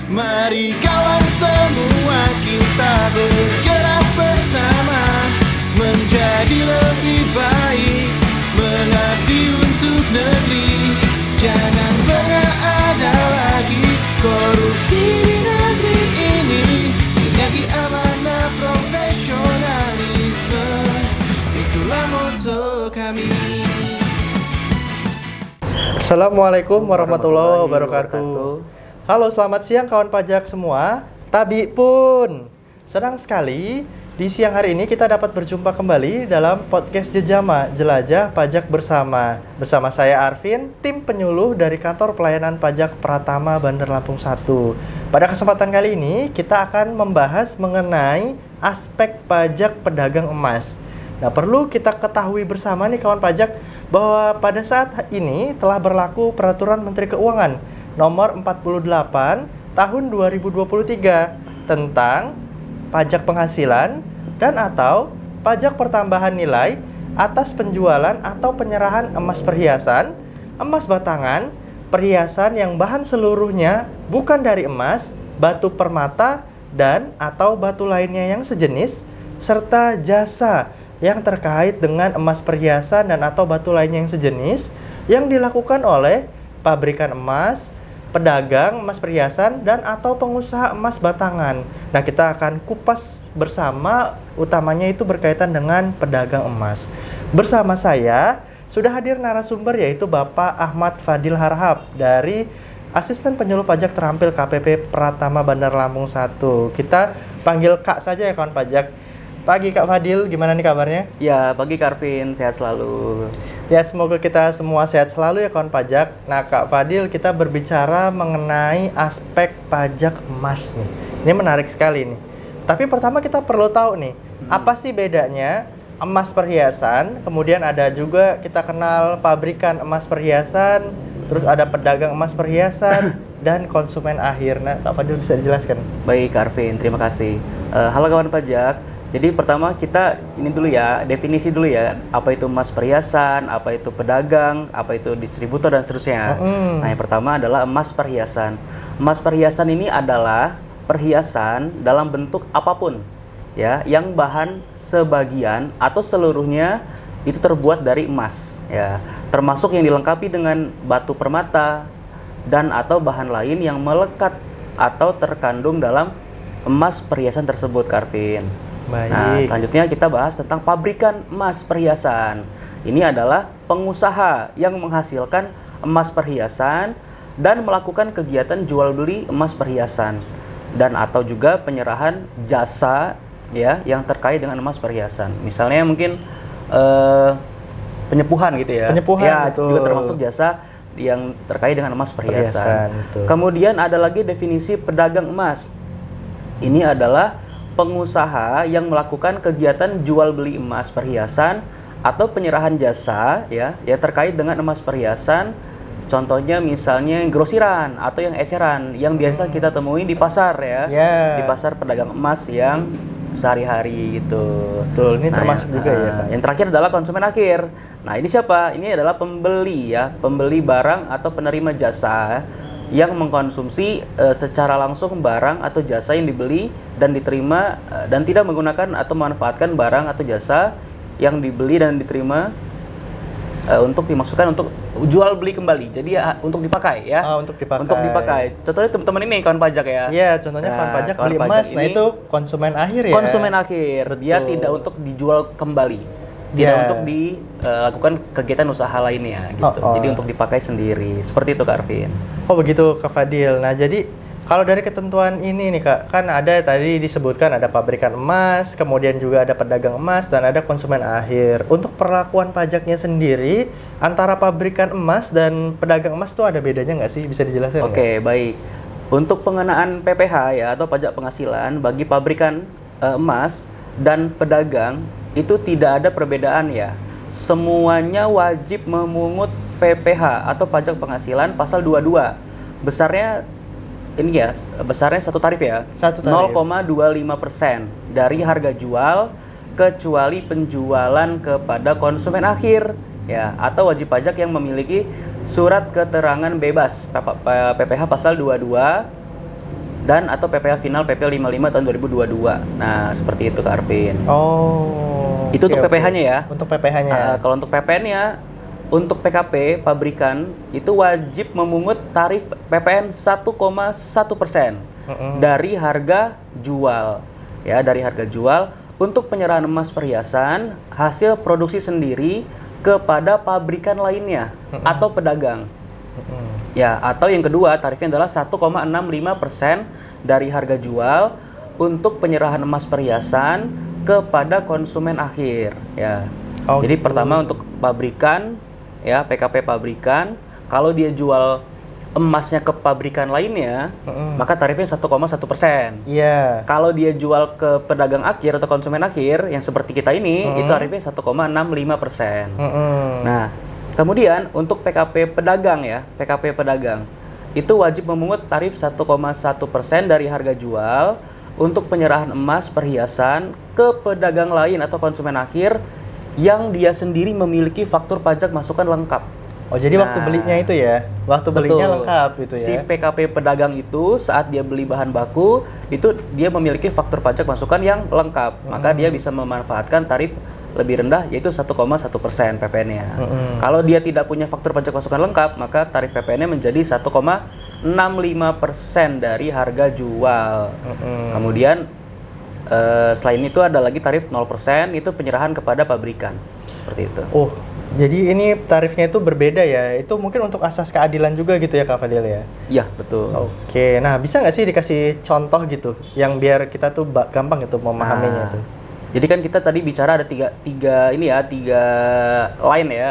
Mari kawan semua kita bergerak bersama, menjadi lebih baik, mengabdi untuk negeri. Jangan pernah ada lagi korupsi di negeri ini. Sinergi, amanah, profesionalisme, itulah moto kami. Assalamualaikum warahmatullahi wabarakatuh. Halo, selamat siang kawan pajak semua. Tabi pun senang sekali di siang hari ini kita dapat berjumpa kembali dalam podcast Jejama, Jelajah Pajak Bersama. Bersama saya Arvin, tim penyuluh dari Kantor Pelayanan Pajak Pratama Bandar Lampung 1. Pada kesempatan kali ini kita akan membahas mengenai aspek pajak pedagang emas. Nah, perlu kita ketahui bersama nih kawan pajak bahwa pada saat ini telah berlaku Peraturan Menteri Keuangan Nomor 48 Tahun 2023 tentang pajak penghasilan dan atau pajak pertambahan nilai atas penjualan atau penyerahan emas perhiasan, emas batangan, perhiasan yang bahan seluruhnya bukan dari emas, batu permata, dan atau batu lainnya yang sejenis, serta jasa yang terkait dengan emas perhiasan dan atau batu lainnya yang sejenis yang dilakukan oleh pabrikan emas, pedagang emas perhiasan, dan atau pengusaha emas batangan. Nah, kita akan kupas bersama, utamanya itu berkaitan dengan pedagang emas. Bersama saya sudah hadir narasumber yaitu Bapak Ahmad Fadil Harahap dari Asisten Penyuluh Pajak Terampil KPP Pratama Bandar Lampung 1. Kita panggil Kak saja ya kawan pajak. Pagi Kak Fadil, gimana nih kabarnya? Ya, pagi Karvin, sehat selalu. Ya, semoga kita semua sehat selalu ya kawan pajak. Nah Kak Fadil, kita berbicara mengenai aspek pajak emas nih. Ini menarik sekali nih. Tapi pertama kita perlu tahu nih, apa sih bedanya emas perhiasan, kemudian ada juga kita kenal pabrikan emas perhiasan, terus ada pedagang emas perhiasan, dan konsumen akhir. Nah Kak Fadil bisa dijelaskan? Baik Karvin, terima kasih. Halo kawan pajak. Jadi pertama kita ini dulu ya, definisi dulu ya, apa itu emas perhiasan, apa itu pedagang, apa itu distributor dan seterusnya. Nah, yang pertama adalah emas perhiasan. Emas perhiasan ini adalah perhiasan dalam bentuk apapun ya, yang bahan sebagian atau seluruhnya itu terbuat dari emas ya, termasuk yang dilengkapi dengan batu permata dan atau bahan lain yang melekat atau terkandung dalam emas perhiasan tersebut, Karvin. Baik. Nah, selanjutnya kita bahas tentang pabrikan emas perhiasan. Ini adalah pengusaha yang menghasilkan emas perhiasan dan melakukan kegiatan jual beli emas perhiasan dan atau juga penyerahan jasa ya yang terkait dengan emas perhiasan. Misalnya mungkin penyepuhan gitu ya. Penyepuhan, ya, betul. juga termasuk jasa yang terkait dengan emas perhiasan. Betul. Kemudian ada lagi definisi pedagang emas. Ini adalah pengusaha yang melakukan kegiatan jual beli emas perhiasan atau penyerahan jasa ya yang terkait dengan emas perhiasan. Contohnya misalnya grosiran atau yang eceran yang biasa kita temui di pasar ya. Di pasar pedagang emas yang sehari-hari gitu. Betul, ini termasuk juga ya. Yang terakhir adalah konsumen akhir. Nah, ini siapa? Ini adalah pembeli ya, pembeli barang atau penerima jasa yang mengkonsumsi secara langsung barang atau jasa yang dibeli dan diterima dan tidak menggunakan atau memanfaatkan barang atau jasa yang dibeli dan diterima untuk dimasukkan untuk jual beli kembali. Jadi ya, untuk dipakai ya. Untuk dipakai. Untuk dipakai. Contohnya teman-teman ini kawan pajak ya. Iya, contohnya kawan pajak beli emas. Nah, itu konsumen akhir ya. Konsumen akhir. Betul. Dia tidak untuk dijual kembali. Tidak untuk dilakukan kegiatan usaha lainnya gitu. Jadi untuk dipakai sendiri. Seperti itu Kak Arvin. Oh begitu Kak Fadil. Nah jadi kalau dari ketentuan ini nih Kak, kan ada tadi disebutkan ada pabrikan emas, kemudian juga ada pedagang emas dan ada konsumen akhir. Untuk perlakuan pajaknya sendiri antara pabrikan emas dan pedagang emas tuh ada bedanya nggak sih? Bisa dijelaskan? Oke, baik. Untuk pengenaan PPh ya atau pajak penghasilan bagi pabrikan emas dan pedagang itu tidak ada perbedaan ya. Semuanya wajib memungut PPh atau pajak penghasilan pasal 22. Besarnya ini ya, besarnya satu tarif ya. 0,25% dari harga jual kecuali penjualan kepada konsumen akhir ya, atau wajib pajak yang memiliki surat keterangan bebas PPh pasal 22 dan atau PPh final PP 55 tahun 2022. Nah, seperti itu Kak Arvin. Oh. Itu untuk oke. PPh-nya ya. Untuk PPh-nya. Ya. Kalau untuk PPN-nya, untuk PKP pabrikan itu wajib memungut tarif PPN 1,1% dari harga jual. Ya, dari harga jual untuk penyerahan emas perhiasan hasil produksi sendiri kepada pabrikan lainnya atau pedagang. Ya, atau yang kedua tarifnya adalah 1,65% dari harga jual untuk penyerahan emas perhiasan kepada konsumen akhir. Ya. Oh, Jadi gitu. pertama untuk pabrikan, ya PKP pabrikan, kalau dia jual emasnya ke pabrikan lainnya, maka tarifnya 1,1%. Iya. Kalau dia jual ke pedagang akhir atau konsumen akhir yang seperti kita ini, itu tarifnya 1,65%. Nah, kemudian untuk PKP pedagang ya, PKP pedagang itu wajib memungut tarif 1,1% dari harga jual untuk penyerahan emas perhiasan ke pedagang lain atau konsumen akhir yang dia sendiri memiliki faktur pajak masukan lengkap. Oh, jadi waktu belinya itu ya, waktu belinya Betul. lengkap gitu ya. Si PKP pedagang itu saat dia beli bahan baku itu dia memiliki faktur pajak masukan yang lengkap, maka dia bisa memanfaatkan tarif lebih rendah yaitu 1,1% PPN-nya. Kalau dia tidak punya faktur pajak masukan lengkap, maka tarif PPN-nya menjadi 1,65% dari harga jual. Kemudian selain itu ada lagi tarif 0% itu penyerahan kepada pabrikan. Seperti itu. Oh, jadi ini tarifnya itu berbeda ya. Itu mungkin untuk asas keadilan juga gitu ya Kak Fadil ya. Iya, betul. Oke, nah bisa nggak sih dikasih contoh gitu yang biar kita tuh gampang gitu memahaminya tuh. Jadi kan kita tadi bicara ada tiga line ya.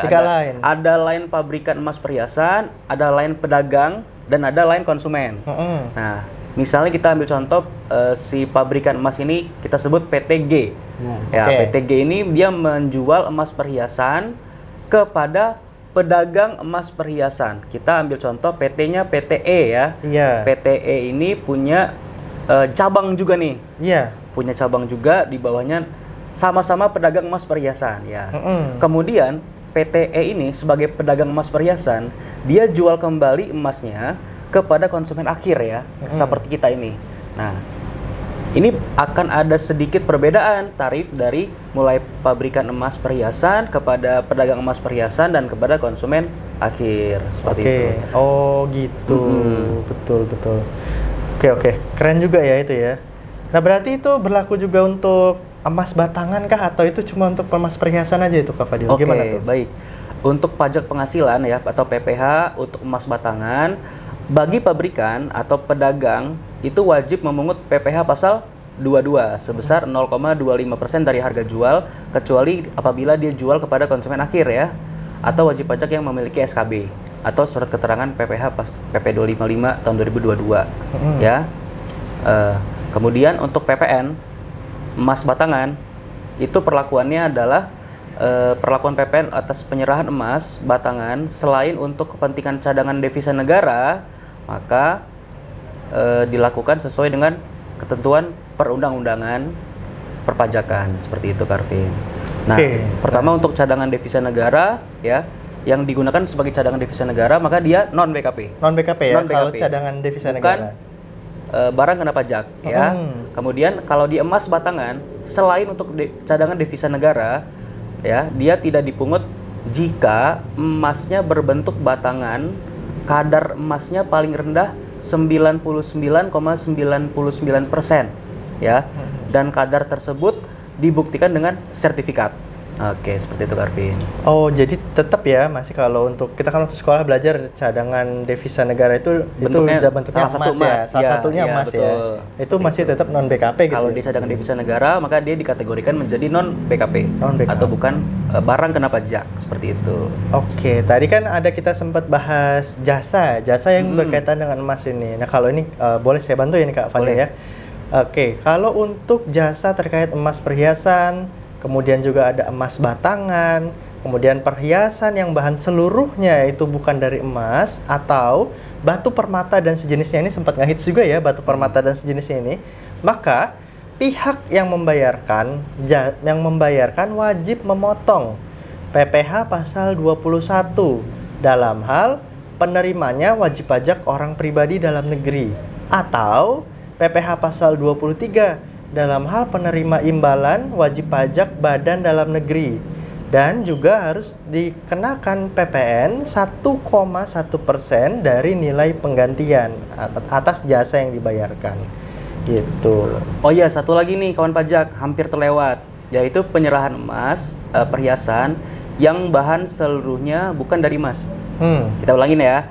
Tiga line. Ada line pabrikan emas perhiasan, ada line pedagang, dan ada line konsumen. Nah, misalnya kita ambil contoh si pabrikan emas ini kita sebut PTG. Ya, PTG ini dia menjual emas perhiasan kepada pedagang emas perhiasan. Kita ambil contoh PT-nya PTE ya. Iya. PTE ini punya cabang juga nih. Iya. Punya cabang juga, di bawahnya sama-sama pedagang emas perhiasan ya. Kemudian PTE ini sebagai pedagang emas perhiasan, dia jual kembali emasnya kepada konsumen akhir ya, seperti kita ini. Nah, ini akan ada sedikit perbedaan tarif dari mulai pabrikan emas perhiasan kepada pedagang emas perhiasan dan kepada konsumen akhir, seperti itu. Oh gitu, betul. Oke, keren juga ya itu ya. Nah berarti itu berlaku juga untuk emas batangan kah atau itu cuma untuk emas perhiasan aja itu Kak Fadil? Oke, Gimana tuh? baik. Untuk pajak penghasilan ya atau PPh untuk emas batangan, bagi pabrikan atau pedagang itu wajib memungut PPh pasal 22 sebesar 0,25% dari harga jual kecuali apabila dia jual kepada konsumen akhir ya, atau wajib pajak yang memiliki SKB atau surat keterangan PPh PP 255 tahun 2022 ya. Kemudian untuk PPN emas batangan itu perlakuannya adalah perlakuan PPN atas penyerahan emas batangan selain untuk kepentingan cadangan devisa negara, maka dilakukan sesuai dengan ketentuan perundang-undangan perpajakan, seperti itu Karvin. Nah, pertama untuk cadangan devisa negara ya, yang digunakan sebagai cadangan devisa negara maka dia non BKP. Non BKP ya, Non-BKP. kalau cadangan devisa Bukan negara. barang kena pajak ya. Kemudian kalau di emas batangan selain untuk cadangan devisa negara ya, dia tidak dipungut jika emasnya berbentuk batangan kadar emasnya paling rendah 99,99% ya, dan kadar tersebut dibuktikan dengan sertifikat. Oke, seperti itu Karvin. Oh, jadi tetap ya masih kalau untuk kita kan waktu sekolah belajar cadangan devisa negara itu Bentuknya udah bentuknya salah satu emas ya, emas. salah Ya, satunya ya, emas betul. ya. Itu masih tetap non BKP gitu. Kalau ya? dia cadangan devisa negara, maka dia dikategorikan menjadi non BKP atau bukan barang kena pajak, seperti itu. Oke, tadi kan ada kita sempat bahas jasa yang berkaitan dengan emas ini. Nah, kalau ini boleh saya bantu ya nih Kak Fadil ya. Oke, kalau untuk jasa terkait emas perhiasan, kemudian juga ada emas batangan, kemudian perhiasan yang bahan seluruhnya itu bukan dari emas atau batu permata dan sejenisnya, ini sempat ngehits juga ya batu permata dan sejenisnya ini, maka pihak yang membayarkan wajib memotong PPh pasal 21 dalam hal penerimanya wajib pajak orang pribadi dalam negeri atau PPh pasal 23 dalam hal penerima imbalan wajib pajak badan dalam negeri, dan juga harus dikenakan PPN 1,1% dari nilai penggantian atas jasa yang dibayarkan. Gitu. Oh iya, satu lagi nih kawan pajak, hampir terlewat, yaitu penyerahan emas, perhiasan yang bahan seluruhnya bukan dari emas. Kita ulangin ya.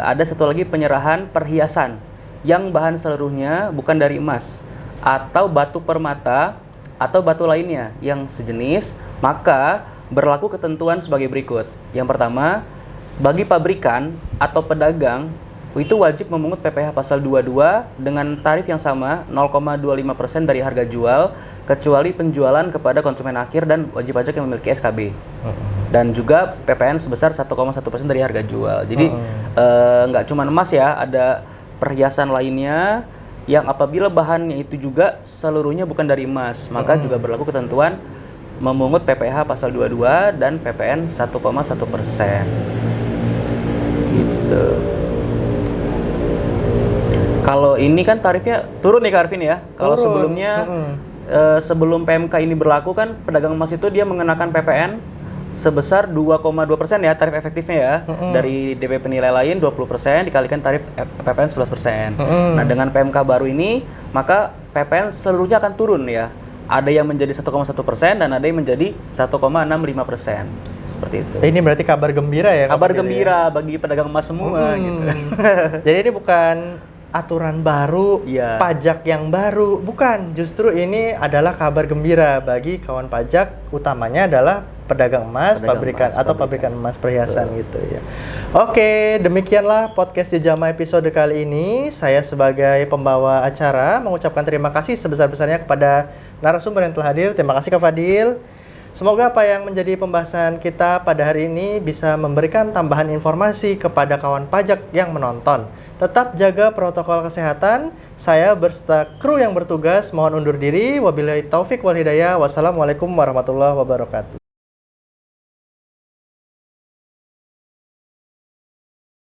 Ada satu lagi penyerahan perhiasan yang bahan seluruhnya bukan dari emas atau batu permata atau batu lainnya yang sejenis, maka berlaku ketentuan sebagai berikut. Yang pertama, bagi pabrikan atau pedagang itu wajib memungut PPh pasal 22 dengan tarif yang sama 0,25% dari harga jual kecuali penjualan kepada konsumen akhir dan wajib pajak yang memiliki SKB. Dan juga PPN sebesar 1,1% dari harga jual. Jadi nggak cuma emas ya, ada perhiasan lainnya yang apabila bahannya itu juga seluruhnya bukan dari emas, maka juga berlaku ketentuan memungut PPh pasal 22 dan PPN 1,1%. Gitu. Kalau ini kan tarifnya turun nih Kak Arvin ya. Kalau sebelumnya sebelum PMK ini berlaku kan pedagang emas itu dia mengenakan PPN sebesar 2,2% ya tarif efektifnya ya. Dari DP penilai lain 20% dikalikan tarif PPN 11%. Nah, dengan PMK baru ini maka PPN seluruhnya akan turun ya. Ada yang menjadi 1,1% dan ada yang menjadi 1,65%. Seperti itu. Ini berarti kabar gembira ya? Kabar gembira bagi pedagang emas semua gitu. Jadi ini bukan aturan baru, pajak yang baru, bukan. Justru ini adalah kabar gembira bagi kawan pajak, utamanya adalah pedagang emas, pabrikan emas perhiasan gitu ya. Oke, demikianlah podcast Jejama episode kali ini. Saya sebagai pembawa acara mengucapkan terima kasih sebesar-besarnya kepada narasumber yang telah hadir. Terima kasih Kak Fadil. Semoga apa yang menjadi pembahasan kita pada hari ini bisa memberikan tambahan informasi kepada kawan pajak yang menonton. Tetap jaga protokol kesehatan. Saya berserta kru yang bertugas mohon undur diri. Wabillahi taufik wal hidayah. Wassalamualaikum warahmatullahi wabarakatuh.